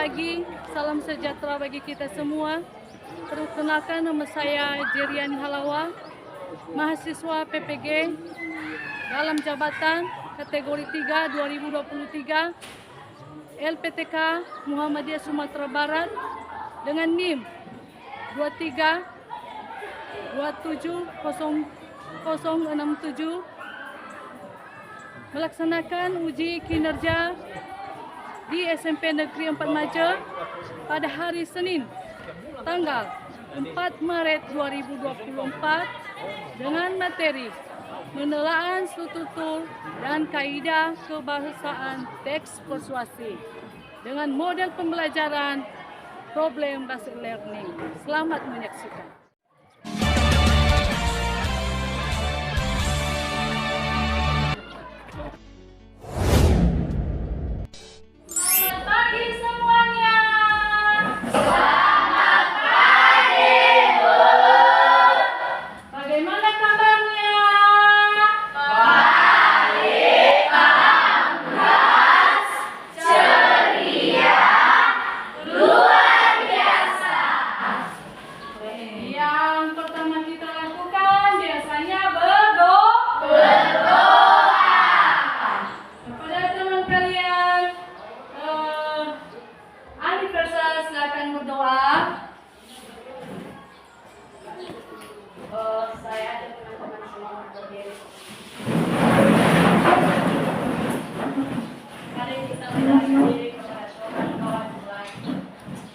pagi, salam sejahtera bagi kita semua. Perkenalkan, nama saya Jeriani Halawa, mahasiswa PPG dalam jabatan kategori 3 2023 LPTK Muhammadiyah Sumatera Barat dengan NIM 2327067 melaksanakan uji kinerja di SMP Negeri 4 Maja pada hari Senin tanggal 4 Maret 2024 dengan materi penilaian struktur dan kaidah kebahasaan teks persuasi dengan model pembelajaran problem based learning. Selamat menyaksikan.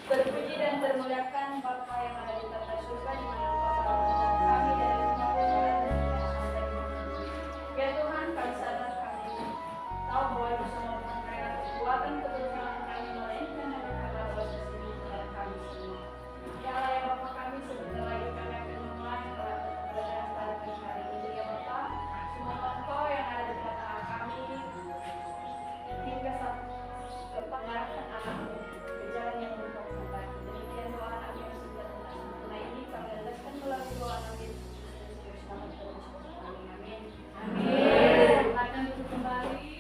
Terpuji dan termuliakan Bapa yang ada di tata surga, di mana kami dari rumah ya Tuhan, kami sadar kami tahu bahwa itu semua bukan karena kekuatan kebesaran kami, melainkan hanya karena belas kasih Tuhan kami semua. Ya Allah ya Bapa kami, sebentar lagi kami akan memulai pelajaran pada hari ini ya Bapa. Semoga Engkau yang ada di tengah kami hingga saat mengarahkan anakmu ke jalan yang Engkau kehendaki. Demikian doa anak yang sudah tunai ini kami lanjutkan melalui doa Nabi Yesus Selamat terus. Amin. Amin. Akan duduk kembali.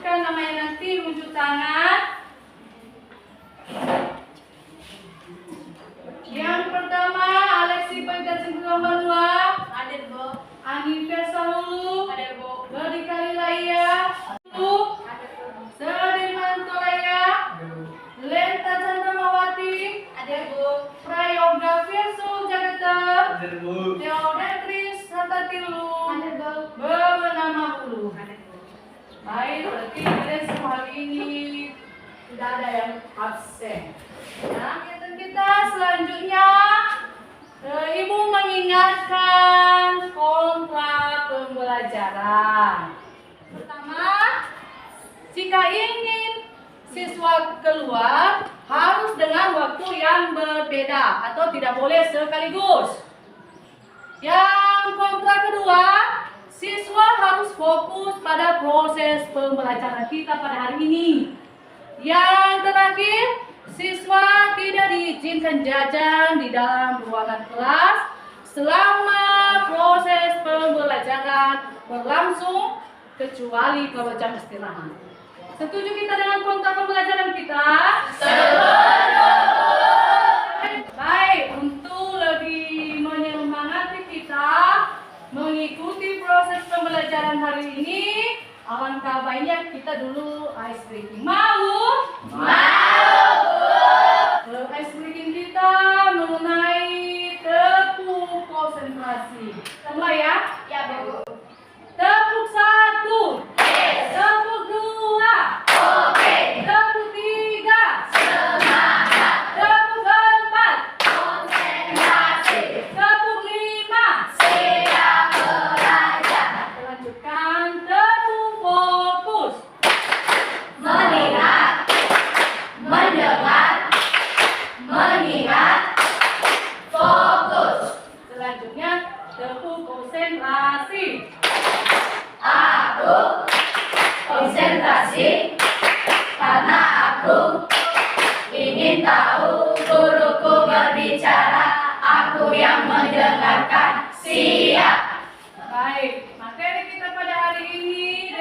Namanya nanti wujud tangan. Yang pertama, Alexi Penjasin Kulambanua. Hadir, Bu. Anifesa Hulu. Hadir, Bu. Berdikari Laya. Hulu. Hadir, Bu. Sediman Tolaya. Lenta Chandramawati. Hadir, Bu. Prayoga Virsu Jakarta. Hadir, Bu. Theodetris Hatatilu. Hadir, Bu. Bebenama Hulu. Hadir, Bu. Baik, berarti kalian semua hari ini tidak ada yang absen. Nah, kegiatan kita selanjutnya, Ibu mengingatkan kontrak pembelajaran. Pertama, jika ingin siswa keluar harus dengan waktu yang berbeda atau tidak boleh sekaligus. Yang kontrak kedua, siswa harus fokus pada proses pembelajaran kita pada hari ini. Yang terakhir, siswa tidak diizinkan jajan di dalam ruangan kelas selama proses pembelajaran berlangsung kecuali kalau jam istirahat. Setuju kita dengan kontrak pembelajaran kita? Setuju. Baik, untuk lebih menyemangati kita mengikuti proses pembelajaran hari ini, alangkah baiknya kita dulu ice breaking. Mau? Ice breaking kita mengenai tepuk konsentrasi. Mulai ya? Ya, Bu. Tepuk 1. Tepuk 2. Tepuk 3. Tepuk 4. Tepuk 5. Lanjutkan tepuk fokus. Mendengar, fokus. Selanjutnya tepuk konsentrasi. Aku konsentrasi karena aku ingin tahu guruku berbicara, aku yang mendengarkan. Siap. Baik, materi kita pada hari ini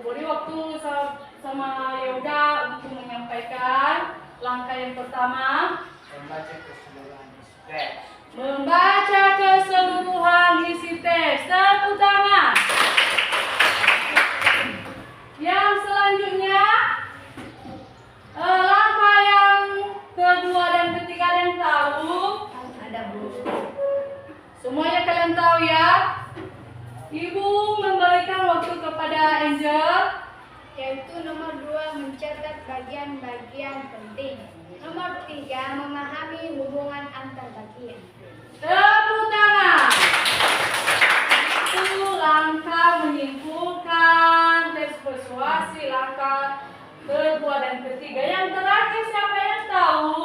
beri waktu sama Yoga untuk menyampaikan langkah yang pertama. Membaca keseluruhan isi teks. Tepuk tangan. Yang selanjutnya, langkah yang kedua dan ketiga, yang tahu? Ada Bu. Semuanya kalian tahu ya? Ibu memberikan waktu kepada Angel, yaitu nomor 2 mencatat bagian-bagian penting. Nomor 3 memahami hubungan antar bagian. tepuk tangan. Itu langkah menyimpulkan teks persuasi, langkah kedua dan ketiga. Yang terakhir siapa yang tahu?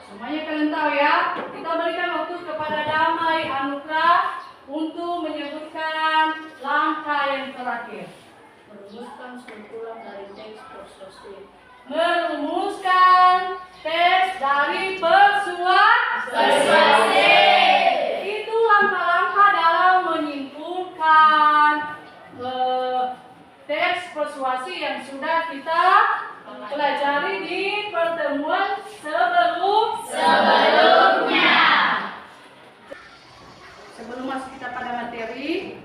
Semuanya kalian tahu ya? Kita berikan waktu kepada Damai Anugrah untuk menyebutkan langkah yang terakhir. Merumuskan struktur dari teks persuasi. Merumuskan teks dari persuasi. Itu langkah-langkah dalam menyimpulkan teks persuasi yang sudah kita pelajari di pertemuan sebelumnya. Sebelum masuk kita pada materi,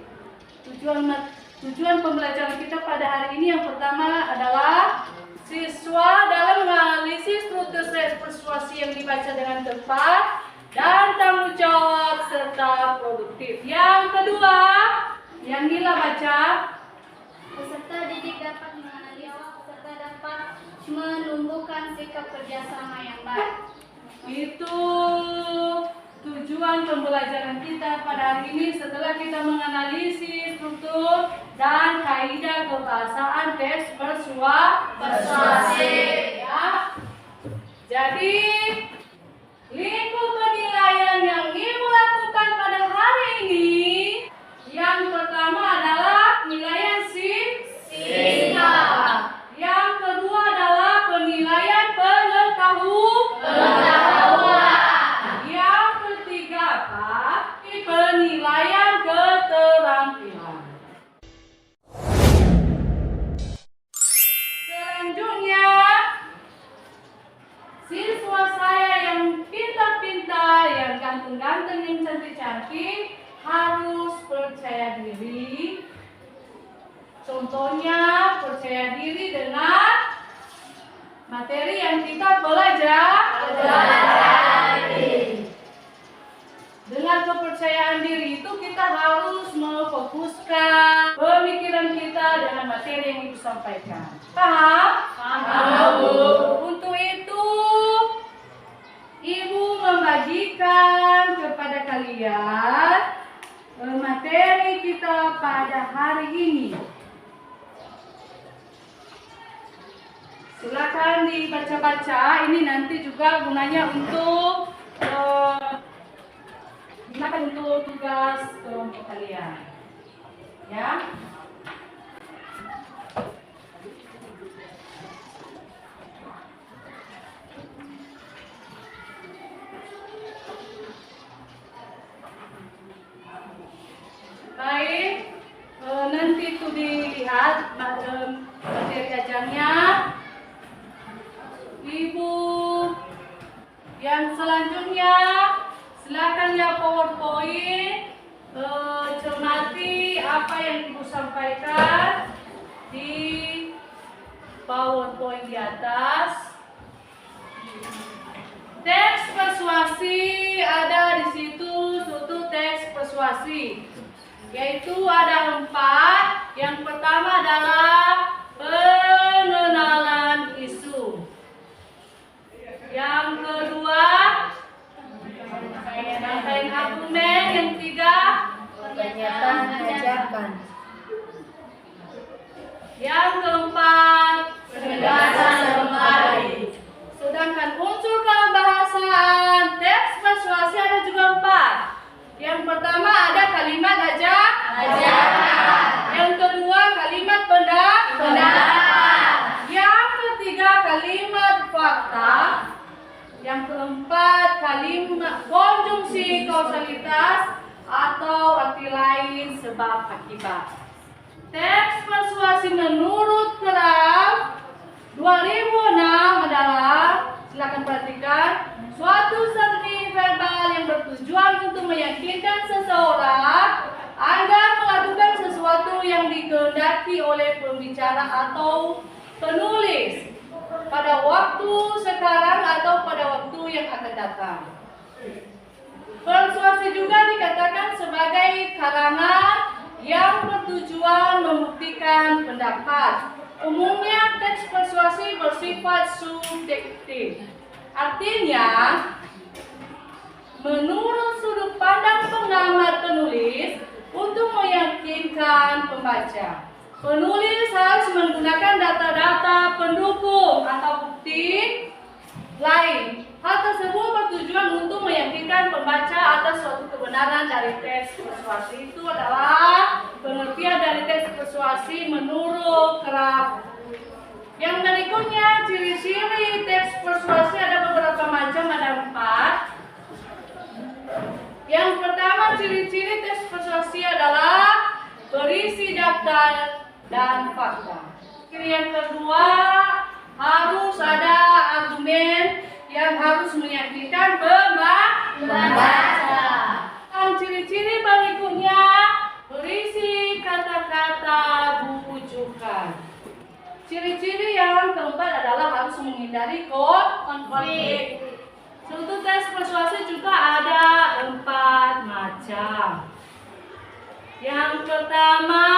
tujuan pembelajaran kita pada hari ini yang pertama adalah siswa dalam menganalisis struktur teks persuasi yang dibaca dengan tepat dan tanggung jawab serta produktif. Yang kedua, yang Nila baca, Peserta didik dapat mengenali serta dapat menumbuhkan sikap kerjasama yang baik. itu tujuan pembelajaran kita pada hari ini setelah kita menganalisis struktur dan kaidah kebahasaan teks persuasi. Ya. Jadi lingkup penilaian yang Ibu lakukan pada hari ini, yang pertama adalah penilaian sikap. Yang kedua adalah penilaian pengetahuan. Yang ketiga apa? Penilaian keterampilan. Selanjutnya, siswa saya yang pintar-pintar, yang ganteng-ganteng, yang cantik-cantik harus percaya diri. Contohnya percaya diri dengan materi yang kita pelajari. Dengan kepercayaan diri itu kita harus memfokuskan pemikiran kita dengan materi yang Ibu sampaikan. Paham? Paham, Bu. Untuk itu Ibu membagikan kepada kalian materi kita pada hari ini. Silakan dibaca-baca. Ini nanti juga gunanya untuk digunakan untuk tugas kelompok kalian. Ya. Baik, nanti itu dilihat materi ajarnya. Ibu yang selanjutnya silakan lihat PowerPoint, cermati apa yang Ibu sampaikan di PowerPoint di atas. Teks persuasi ada di situ, struktur teks persuasi, yaitu ada 4. Yang pertama adalah pengenalan isu. Yang kedua, rangkaian argumen. Yang tiga, Pernyataan ajakan. yang keempat, penegasan kembali. Sedangkan unsur kebahasaan teks persuasi ada juga 4. Yang pertama ada kalimat ajakan. Yang kedua kalimat pendapat. Yang ketiga kalimat fakta. Yang keempat kalimat konjungsi kausalitas atau arti lain sebab akibat. Teks persuasi menurut draft 2006 adalah, silakan perhatikan, suatu strategi verbal yang bertujuan untuk meyakinkan seseorang agar melakukan sesuatu yang dikehendaki oleh pembicara atau penulis pada waktu sekarang atau pada waktu yang akan datang. Persuasi juga dikatakan sebagai karangan yang bertujuan membuktikan pendapat. Umumnya teks persuasi bersifat subjektif. Artinya, menurut sudut pandang pengamat penulis untuk meyakinkan pembaca, penulis harus menggunakan data-data pendukung atau bukti lain. Hal tersebut bertujuan untuk meyakinkan pembaca atas suatu kebenaran dari teks persuasi. Itu adalah pengertian dari teks persuasi menurut Kraft. Yang berikutnya, ciri-ciri teks persuasi ada beberapa macam, ada 4. Yang pertama, ciri-ciri teks persuasi adalah berisi data dan fakta. Yang kedua, harus ada argumen yang harus meyakinkan pembaca. Ciri-ciri berikutnya berisi kata-kata rujukan. Ciri-ciri yang keempat adalah harus menghindari konflik. Untuk tes persuasi juga ada 4 macam. Yang pertama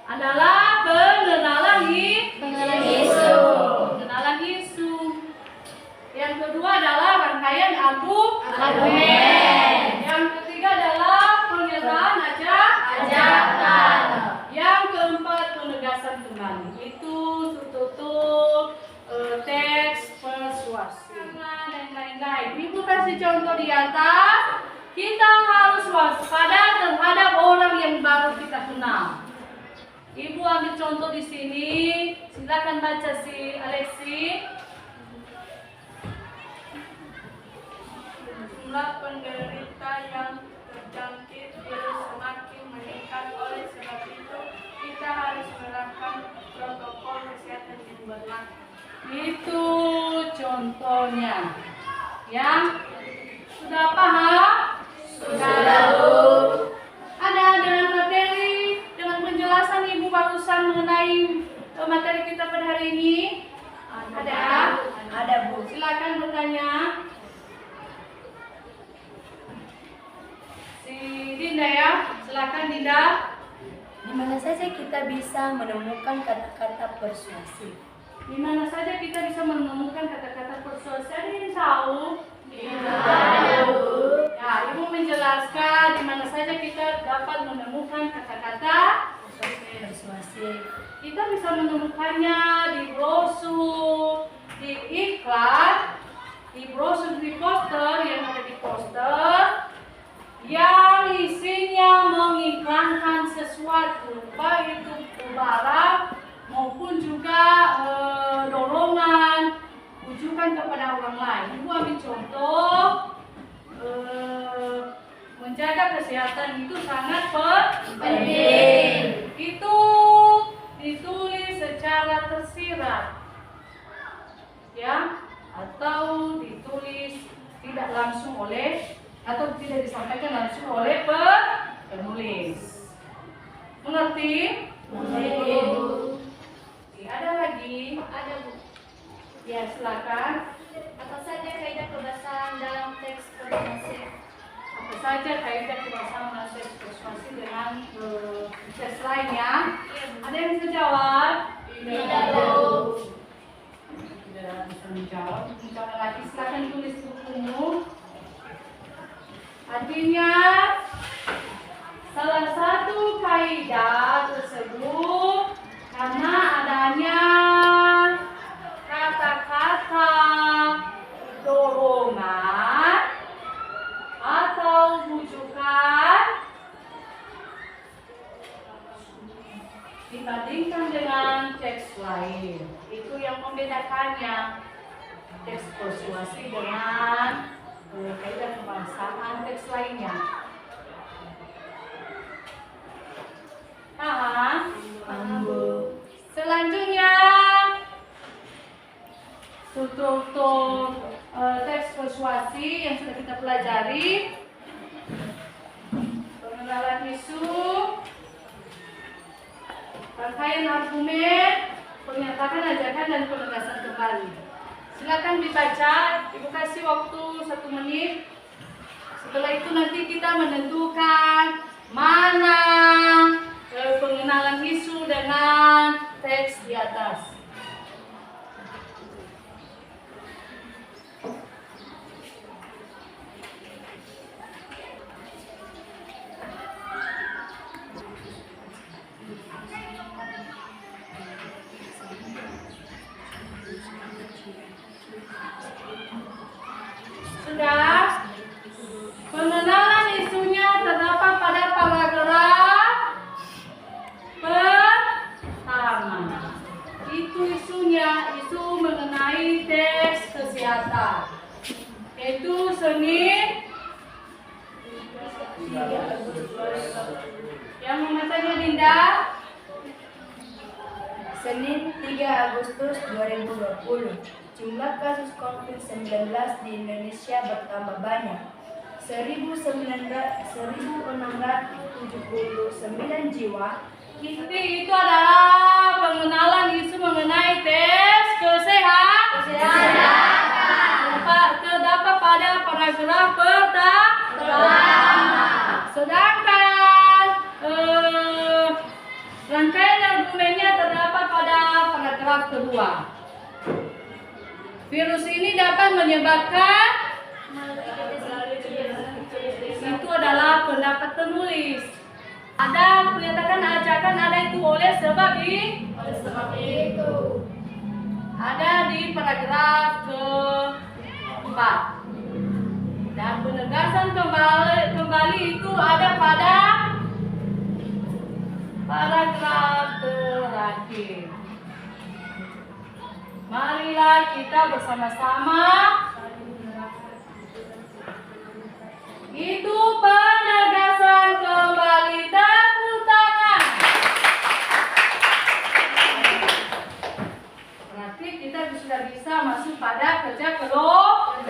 adalah pengenalan isu. Yang kedua adalah rangkaian argumen. Yang ketiga adalah pernyataan ajakan. Yang keempat penegasan kembali. Itu tertutup teks persuasi dan lain-lain. Ibu kasih contoh di atas. Kita harus waspada terhadap orang yang baru kita kenal. Ibu ambil contoh di sini. Silakan baca si Alexi. Jumlah penderita yang terjangkit virus semakin meningkat. Oleh sebab itu, kita harus menerapkan protokol kesehatan yang berlaku. Itu contohnya. Yang sudah paham? Sudah, Bu. Ada dengan materi, dengan penjelasan Ibu barusan mengenai materi kita pada hari ini? Ada, Bu. Silakan bertanya. Si Dinda ya, silakan Dinda. Di mana saja kita bisa menemukan kata-kata persuasi? Di mana saja kita bisa menemukan kata-kata persuasi? Ada yang tahu? Ada, Bu. Ya, Ibu menjelaskan di mana saja kita dapat menemukan kata-kata Persuasi. Kita bisa menemukannya di brosur, di iklan, di brosur, di poster yang ada di poster, yang isinya mengiklankan sesuatu, baik itu barang maupun juga dorongan, rujukan kepada orang lain. Ibu ambil contoh, menjaga kesehatan itu sangat penting. Itu ditulis secara tersirat, ya, atau ditulis tidak langsung oleh, atau tidak disampaikan langsung oleh penulis. Mengerti? Mengerti, Bu. Ada lagi? Ada, Bu. Ya, silakan. Apa saja kaidah kebasahan dalam teks persuasi? Apa saja kaidah kebasahan dalam teks persuasi dengan teks lainnya? Ada yang bisa jawab? Tidak, Bu. Tidak bisa menjawab. Menjawab lagi, silakan tulis bukumu. Artinya, salah satu kaidah tersebut karena adanya kata-kata dorongan atau rujukan dibandingkan dengan teks lain. Itu yang membedakannya teks persuasi dengan kaidah kebangsaan teks lainnya. teks persuasi yang sudah kita pelajari. Pengenalan isu, rangkaian argumen, pernyataan ajakan dan penegasan kembali. Silakan dibaca, Ibu kasih waktu 1 menit. Setelah itu nanti kita menentukan mana pengenalan isu dengan teks di atas. Sudah? Pengenalan isunya terdapat pada paragraf pertama. Itu isunya, isu mengenai tes kesehatan. Yaitu Senin. Yang membacanya Dinda. Senin 3 Agustus 2020. Jumlah kasus COVID-19 di Indonesia bertambah banyak. 1.679 jiwa. Itu adalah pengenalan isu mengenai tes kesehatan. Terdapat pada paragraf pertama. Sedangkan rangkaian argumennya terdapat pada paragraf kedua. Virus ini dapat menyebabkan, itu adalah pendapat penulis. Ada menyatakan ajakan ada itu oleh sebab itu. Ada di paragraf keempat. Dan penegasan kembali itu ada pada paragraf terakhir. Marilah kita bersama-sama. Itu penegasan kembali, tepuk tangan. Berarti kita sudah bisa masuk pada kerja kelompok.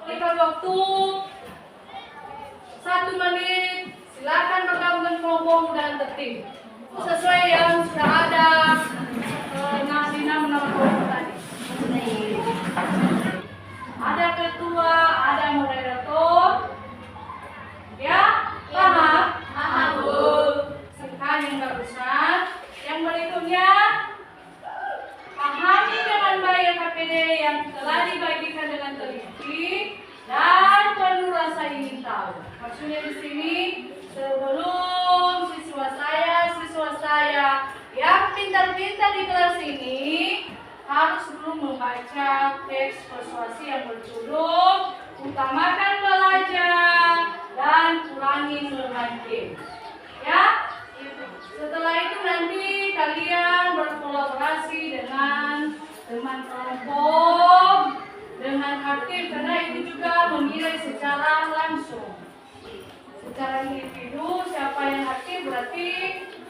Berikan waktu 1 menit. Silakan bergabung dengan kelompok dan tertib sesuai yang sudah ada. Di nama kelompok tadi. Ada ketua, ada moderator. Ya, paham? Paham, Bu. Sekarang yang barusan. Yang berikutnya, pahami dengan baik KPD yang telah dibagikan dengan teliti dan penuh rasa ingin tahu. Maksudnya di sini, sebelum siswa saya yang pintar-pintar di kelas ini harus dulu membaca teks persuasi yang berjudul Utamakan Belajar dan Kurangi bermain game. Ya, setelah itu nanti kalian berkolaborasi dengan teman kelompok dengan aktif karena itu juga menilai secara langsung. Secara individu siapa yang aktif berarti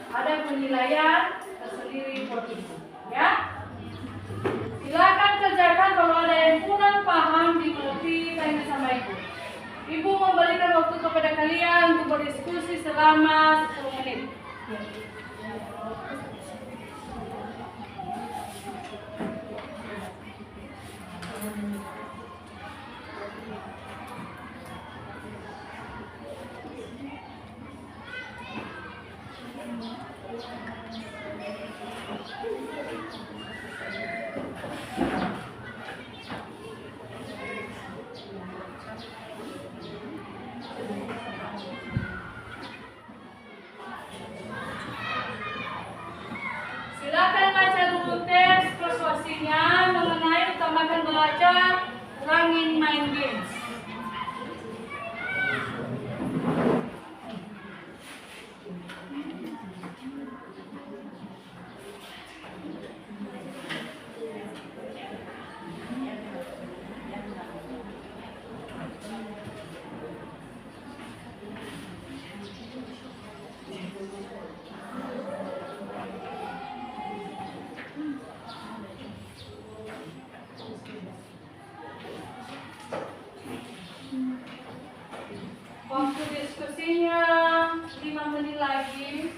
ada penilaian tersendiri buat ibu, ya. Silakan kerjakan, kalau ada yang kurang paham dimengerti tanya sama ibu. Ibu memberikan waktu kepada kalian untuk berdiskusi selama 10 menit. Silakan baca dulu teks persuasinya mengenai utamakan belajar, kurangin main games. lagi.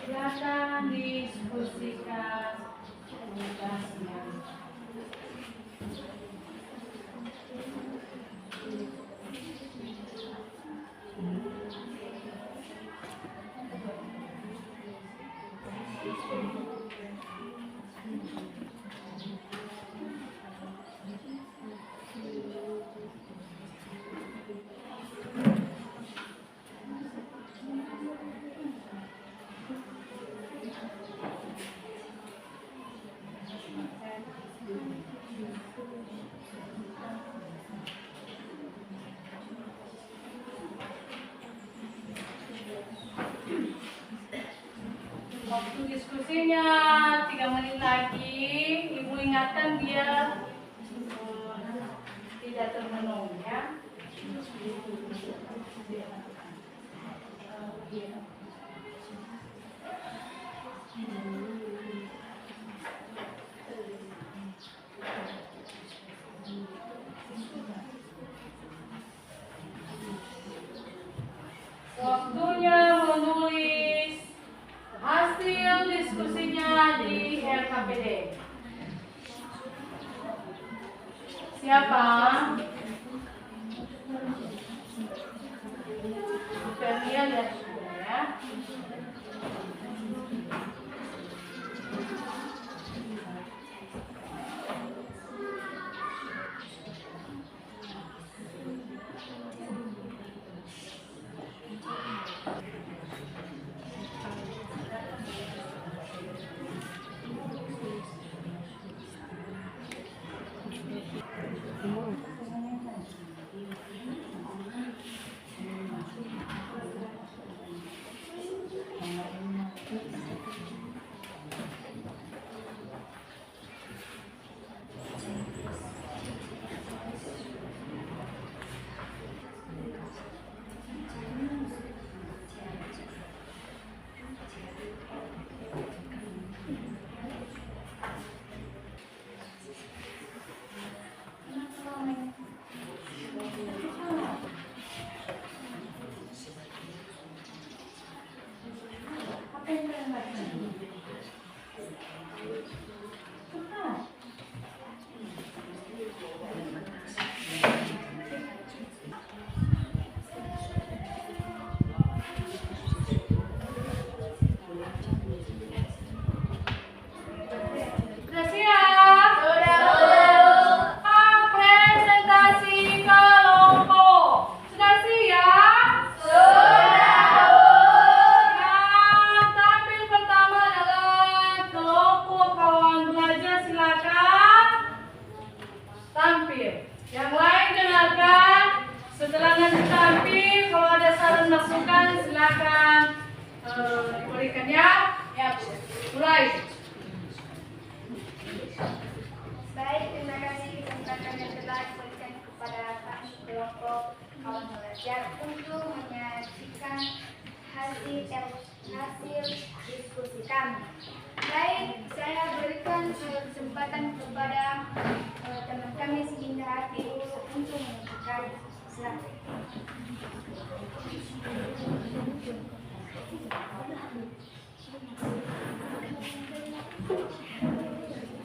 Silakan diskusikan tugasnya. Waktu diskusinya 3 menit lagi. Ibu ingatkan dia tidak termenung ya. Waktunya menulis hasil diskusinya di LKPD. Siapa? Fernia lihat sudah ya. Sudah siap? Presentasi kelompok. Sudah siap? Yang tampil pertama adalah kelompok kawan belajar, silakan tampil. Yang lain dengarkan. Setelah nanti tampil, kalau ada saran masukan silakan diberikan ya. Ya, mulai. Baik, terima kasih kesempatan yang telah diberikan kepada kami kelompok kawan belajar untuk menyajikan hasil diskusi kami. Baik, saya berikan kesempatan kepada teman kami Sinda Hati untuk menyajikan. Silakan.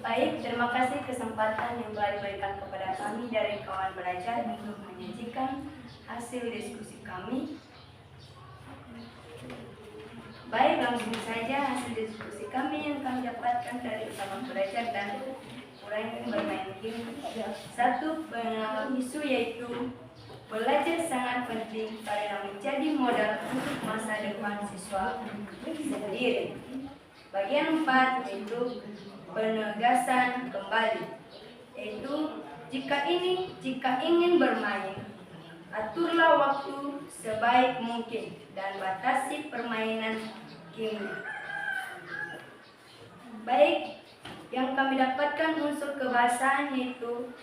Baik, terima kasih kesempatan yang telah diberikan kepada kami dari kawan belajar untuk menyajikan hasil diskusi kami. Baik, langsung saja hasil diskusi kami yang kami dapatkan dari kawan belajar dan uraian bermain game. Satu, pengenalan isu yaitu belajar sangat penting karena menjadi modal untuk masa depan siswa sendiri. Bagian 4 yaitu penegasan kembali, yaitu jika ingin bermain, aturlah waktu sebaik mungkin dan batasi permainan game. Baik, yang kami dapatkan unsur kebahasaan yaitu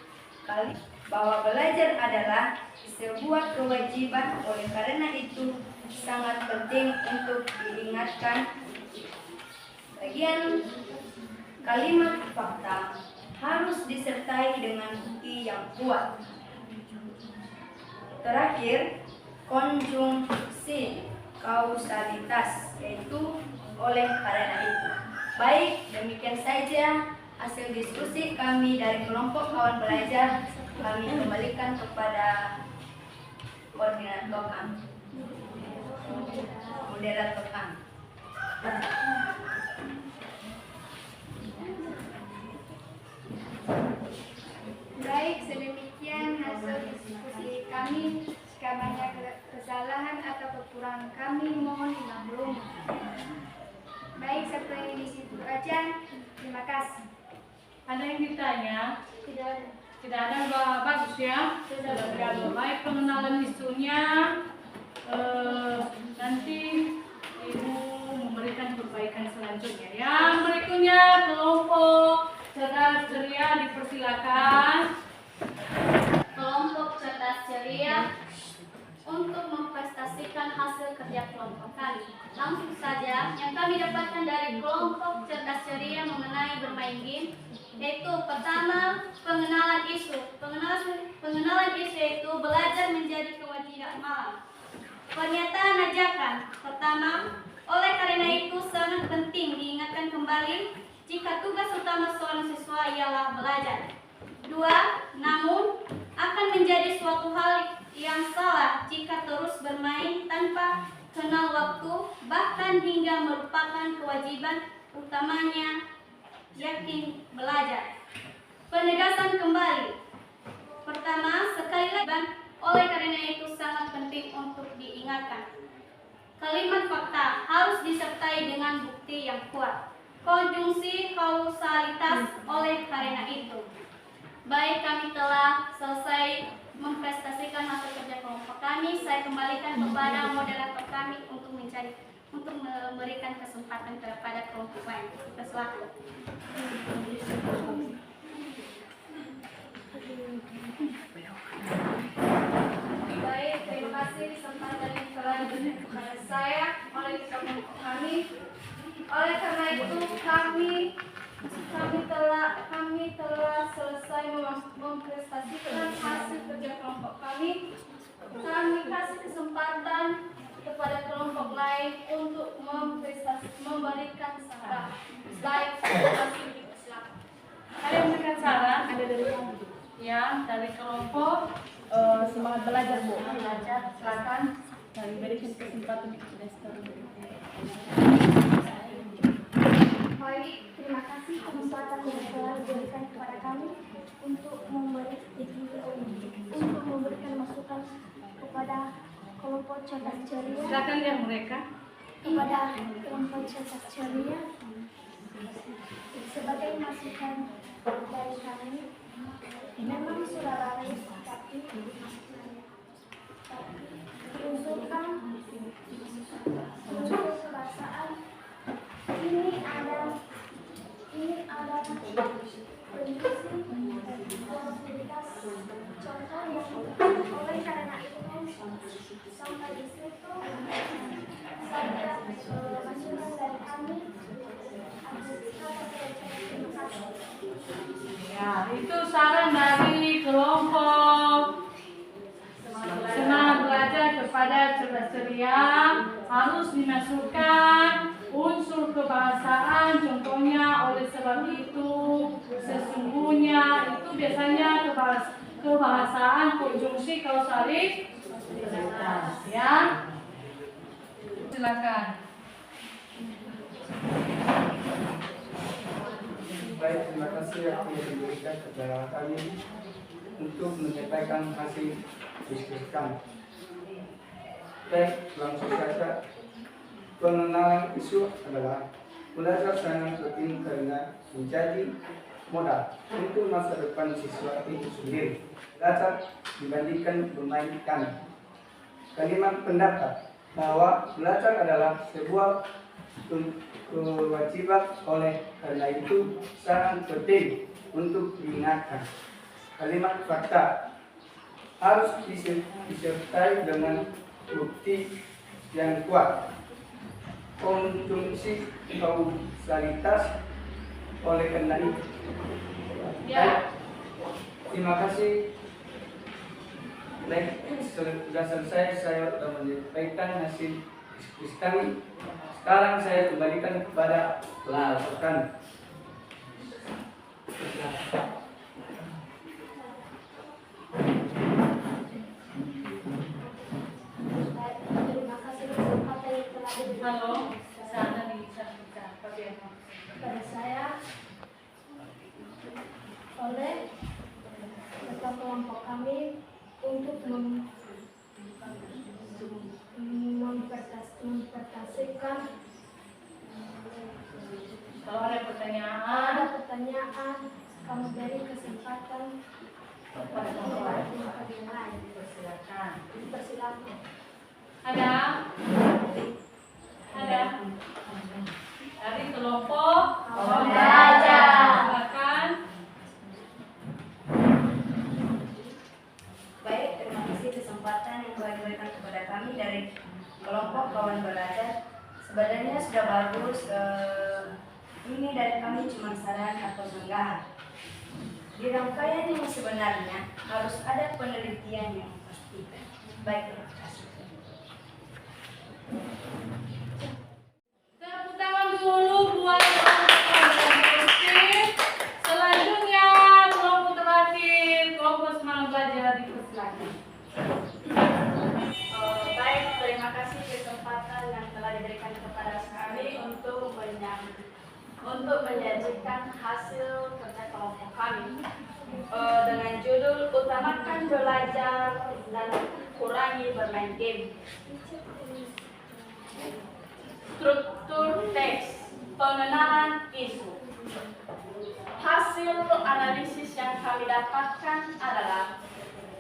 bahwa belajar adalah sebuah kewajiban, oleh karena itu sangat penting untuk diingatkan. Bagian kalimat fakta harus disertai dengan bukti yang kuat. Terakhir, konjungsi kausalitas, yaitu oleh karena itu. Baik, demikian saja hasil diskusi kami dari kelompok kawan belajar. Kami kembalikan kepada koordinator kami, moderator kami. Baik, sedemikian hasil diskusi kami. Jika banyak kesalahan atau kekurangan kami, mohon dimaklumi. Baik, sampai di situ aja. Terima kasih. Ada yang ditanya? Tidak ada. Tidak ada, bagus ya. Sudah berapa baik pengenalan isunya. Nanti Ibu memberikan perbaikan selanjutnya. Yang berikutnya kelompok cerdas ceria dipersilakan. Kelompok cerdas ceria untuk memprestasikan hasil kerja kelompok kami. Langsung saja, yang kami dapatkan dari kelompok cerdas ceria mengenai bermain game, yaitu pertama, pengenalan isu. Pengenalan isu itu belajar menjadi kewajiban malam. Pernyataan ajakan. Pertama, oleh karena itu sangat penting diingatkan kembali jika tugas utama seorang siswa ialah belajar. Dua, namun akan menjadi suatu hal yang salah jika terus bermain tanpa kenal waktu, bahkan hingga merupakan kewajiban utamanya yakin belajar. Penegasan kembali. Pertama, sekali lagi, oleh karena itu sangat penting untuk diingatkan. Kalimat fakta harus disertai dengan bukti yang kuat. Konjungsi kausalitas oleh karena itu. Baik, kami telah selesai memprestasikan hasil kerja kelompok kami. Saya kembalikan kepada moderator kami untuk memberikan kesempatan kepada kelompok lain. Persilakan. Baik, terima kasih kesempatan yang telah diberikan kepada saya oleh kelompok kami. Oleh karena itu kami telah selesai memprestasikan hasil kerja kelompok kami. Kami kasih kesempatan kepada kelompok lain untuk memberikan saran. Baik, terima kasih. Silakan. Ada yang memberikan saran? Ada dari kamu? Ya, dari kelompok semangat belajar, Bu. Belajar, silakan. Dan berikan kesempatan kepada sekarang. Baik, terima kasih kesempatan yang telah diberikan kepada kami untuk memberikan masukan kepada kelompok cerdas ceria. Silakan lihat mereka. Kepada kelompok cerdas ceria sebagai masukan dari kami, memang sudah lari tapi diusulkan unsur kebahasaan ini ada kondisi kualitas contoh yang oleh karena itu sampai di situ saya masukan dari kami. Ya, itu saran dari kelompok semangat belajar kepada cerdas ceria. Harus dimasukkan unsur kebahasaan, contohnya oleh sebab itu, sesungguhnya, itu biasanya kebahasaan konjungsi kausalitas, ya. Silakan. Baik, terima kasih yang diberikan kepada kami untuk menyampaikan hasil diskusi kami. Baik, langsung saja. Pengenalan isu adalah belajar sangat penting karena menjadi modal untuk masa depan siswa itu sendiri. Belajar dibandingkan bermain kami. Kalimat pendapat bahwa belajar adalah sebuah kewajiban, oleh karena itu sangat penting untuk diingatkan. Kalimat fakta harus disertai dengan bukti yang kuat. Konjungsi kausalitas oleh karena itu. Ya. Terima kasih Baik, sudah selesai saya sudah menyampaikan hasil diskusi kami. Sekarang saya kembalikan kepada pelaku kami. Terima kasih kesempatan yang telah diberikan Halo, sana di sana bagian kepada saya oleh ketua kelompok kami untuk mempresentasikan. kalau ada pertanyaan Ada pertanyaan, kamu beri kesempatan kepada kepada kawan pihak yang lain. silakan. Dipersilakan. Ada dari kelompok Awal belajar. silakan. Baik, terima kasih kesempatan yang telah diberikan kepada kami dari kelompok kawan belajar. Sebenarnya sudah bagus. Ini dari kami cuma saran atau sanggahan. Di rangkaian yang sebenarnya harus ada penelitian yang pasti. Baik, terima kasih. Tepuk tangan dulu buat diskusi. Selanjutnya kelompok terakhir, kelompok semangat belajar dipersilakan. Baik, terima kasih kesempatan yang telah diberikan kepada kami untuk menyajikan hasil kerja kelompok kami dengan judul utamakan belajar dan kurangi bermain game. Struktur teks, pengenalan isu. Hasil analisis yang kami dapatkan adalah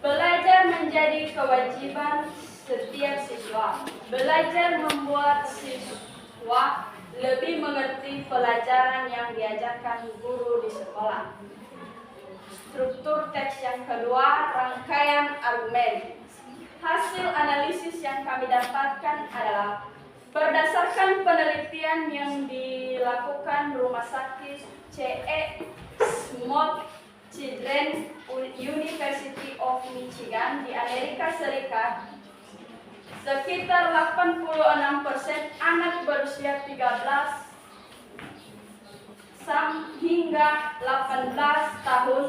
belajar menjadi kewajiban setiap siswa. Belajar membuat siswa lebih mengerti pelajaran yang diajarkan guru di sekolah. Struktur teks yang kedua, rangkaian argumen. Hasil analisis yang kami dapatkan adalah berdasarkan penelitian yang dilakukan Rumah Sakit C.E. Smith Children's University of Michigan di Amerika Serikat, sekitar 86% anak berusia 13 hingga 18 tahun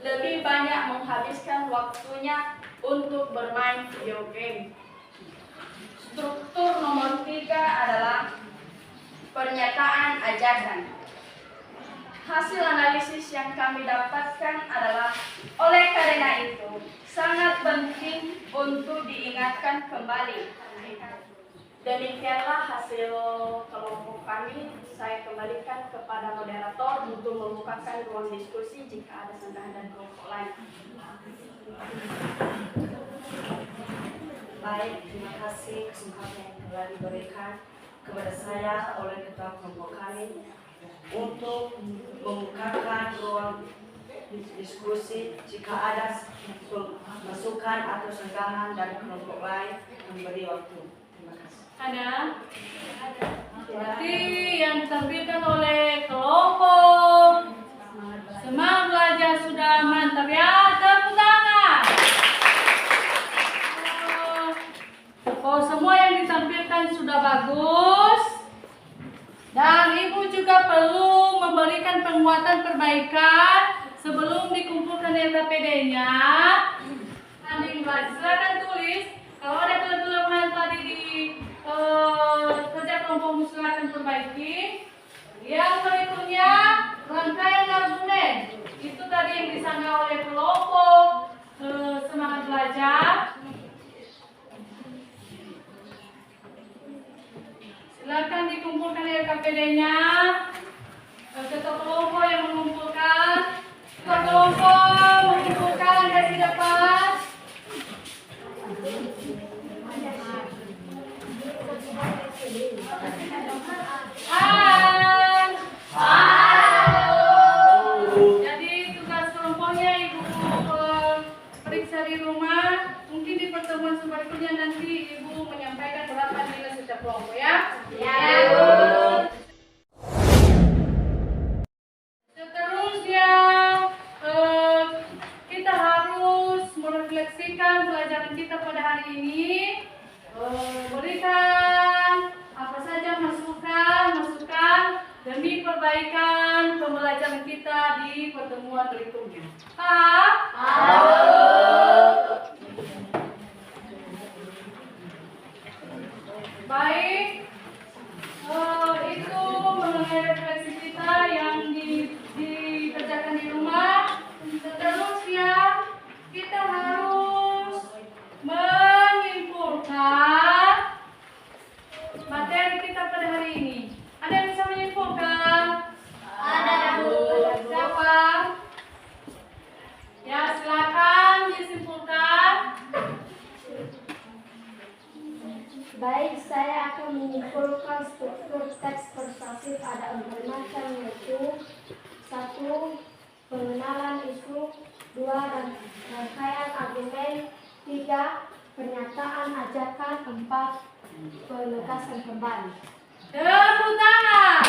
lebih banyak menghabiskan waktunya untuk bermain video game. Struktur nomor 3 adalah pernyataan ajakan. Hasil analisis yang kami dapatkan adalah oleh karena itu sangat penting untuk diingatkan kembali. Demikianlah hasil kelompok kami. Saya kembalikan kepada moderator untuk membukakan ruang diskusi jika ada sanggahan dan kelompok lain. Baik, terima kasih kesempatan yang telah diberikan kepada saya oleh ketua kelompok kami untuk membukakan ruang diskusi jika ada masukan atau sanggahan dari kelompok lain memberi waktu. Terima kasih. Ada? Berarti yang ditampilkan oleh kelompok semangat belajar sudah mantap ya. Tepuk tangan. Oh, semua yang ditampilkan sudah bagus. Dan Ibu juga perlu memberikan penguatan perbaikan sebelum dikumpulkan LKPD-nya. Silakan tulis. Kalau ada kelemahan tadi di kerja kelompokmu silakan perbaiki. Yang berikutnya rangkaian argumen. Itu tadi yang disanggah oleh kelompok semangat belajar. Silakan dikumpulkan LKPD-nya. Ketua kelompok yang mengumpulkan. Ketua kelompok mengumpulkan kasih dapat. Jadi tugas kelompoknya Ibu periksa di rumah. Mungkin di pertemuan selanjutnya nanti Ibu menyampaikan berapa nilai setiap kelompok ya. Ya. hari ini berikan apa saja masukan demi perbaikan pembelajaran kita di pertemuan berikutnya. Baik, itu mengenai refleksi kita yang dikerjakan di rumah. Terus ya, kita harus menyimpulkan materi kita pada hari ini. Ada yang bisa menyimpulkan? Ada, Bu. Siapa? Ya, silakan disimpulkan. Baik, saya akan menyimpulkan struktur teks persuasif ada 4 macam, yaitu 1. Pengenalan isu, 2. Rangkaian argumen, 3. Pernyataan ajakan, 4. Penegasan kembali. Tepuk tangan.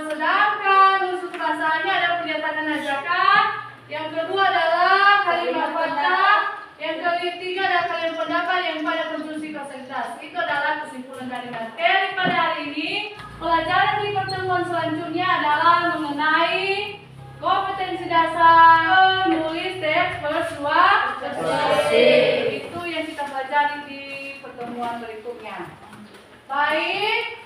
Sedangkan unsur perasaannya ada pernyataan ajakan. Yang kedua adalah kalimat fakta. Yang ketiga adalah kalimat pendapat. Yang pada konstruksi konsentrasi. Itu adalah kesimpulan dari materi pada hari ini. Pelajaran di pertemuan selanjutnya adalah mengenai kompetensi dasar menulis teks persuasi. Itu yang kita pelajari di pertemuan berikutnya. Baik,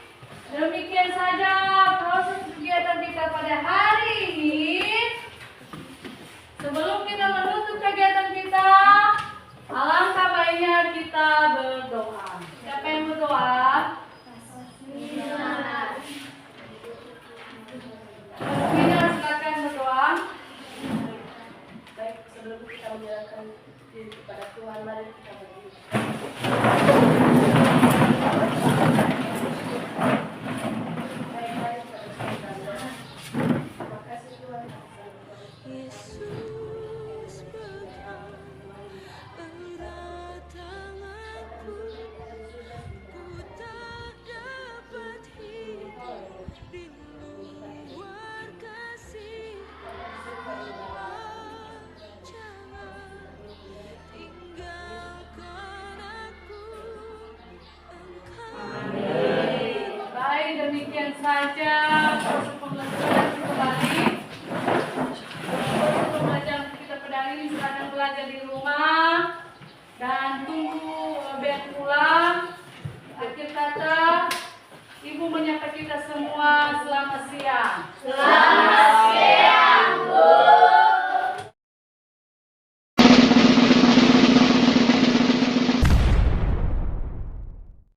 demikian saja proses kegiatan kita pada hari ini. Sebelum kita menutup kegiatan kita, alangkah baiknya kita berdoa. Siapa yang berdoa? Mina, silakan berdoa. Baik, sebelum kita menyerahkan diri kepada Tuhan, mari kita berdiri. Baik, mari kita berdoa. Terima kasih Tuhan. Yesus pegang erat tanganku, ku tak dapat hidup di luar kasih. Jangan tinggalkan aku, Engkau. Baik, demikian saja proses pembelajaran kembali. Pembelajaran kita pada hari ini silakan belajar di rumah dan tunggu biar pulang. Akhir kata, Ibu menyapa kita semua selamat siang.